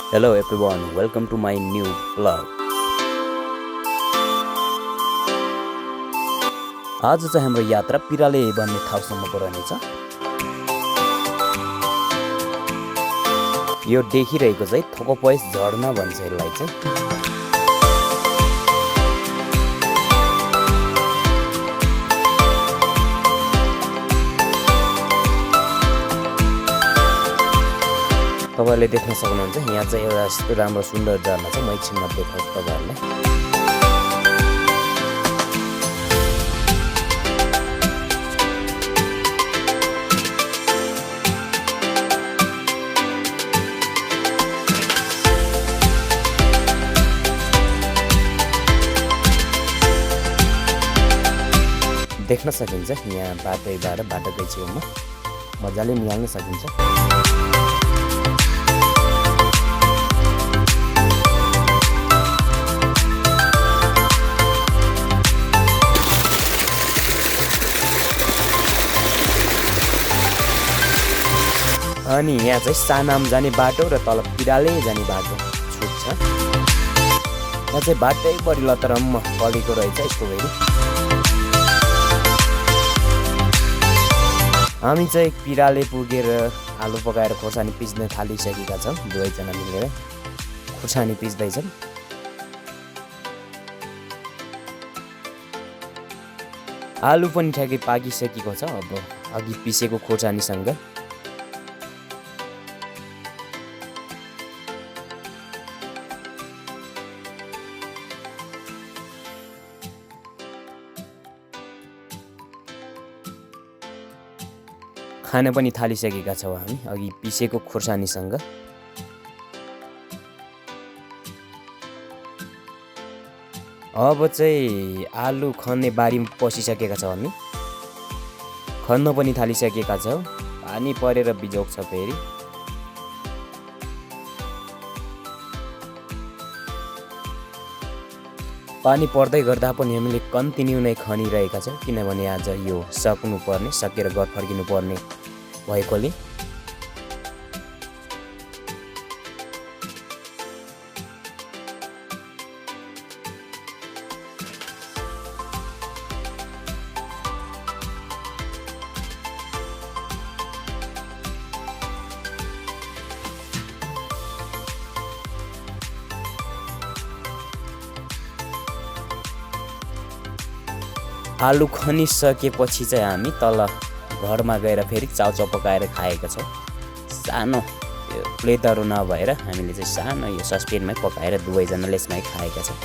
Hello everyone, welcome to my new vlog. आज चाहिँ हाम्रो यात्रा पिराले भन्ने ठाउँसम्मको रहनेछ। यो देखिरहेको चाहिँ थोकोपयस झरना भन्छ यसलाई चाहिँ। तपाईहरुले देख्न सक्नुहुन्छ यहाँ चाहिँ एउटा यस्तो राम्रो सुन्दर झरना छ। म एकछिनमा देखाउँछु तपाईहरुलाई। देख्न सकिन्छ यहाँ बाटोकै छेउमा मजाले निहाल्न सकिन्छ। अनि यहाँ चाहिँ सानाम जाने बाटो र तल पिराले जाने बाटो छुट्छ। यहाँ चाहिँ बाटै बढी लतरम्म पलेको रहेछ यसको भेरी। हामी चाहिँ पिराले पुगेर आलु पकाएर खोर्सानी पिस्न थालिसकेका छौँ। दुवैजना मिलेर खोर्सानी पिस्दैछन्। आलु पनि ठ्याक्कै पाकिसकेको छ। अब अघि पिसेको खोर्सानीसँग खाना पनि थालिसकेका छौँ हामी अघि पिसेको खोर्सानीसँग। अब चाहिँ आलु खन्ने बारीमा पसिसकेका छौँ हामी। खन्न पनि थालिसकेका छौँ। पानी परेर बिजोग छ फेरि। पानी पर्दै गर्दा पनि हामीले कन्टिन्यू नै खनिरहेका छौँ, किनभने आज यो सकेर घर फर्किनु पर्ने भएकोले। आलु खनिसकेपछि चाहिँ हामी तल घरमा गएर फेरि चाउचाउ पकाएर खाएका छौँ। सानो यो प्लेटहरू नभएर हामीले चाहिँ सानो यो सस्पेनमै पकाएर दुवैजनाले यसमै खाएका छौँ।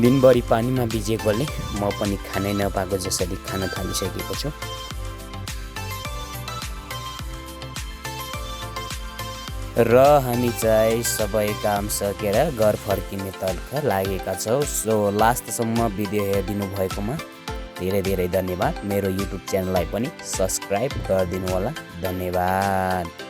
दिनभरि पानीमा भिजेकोले म पनि खानै नपाएको जसरी खान थालिसकेको छु। र हामी चाहिँ सबै काम सकेर घर फर्किने तर्फ लागेका छौँ। सो लास्टसम्म भिडियो हेरिदिनु भएकोमा धेरै धेरै धन्यवाद। मेरो युट्युब च्यानललाई पनि सब्सक्राइब गरिदिनु होला। धन्यवाद।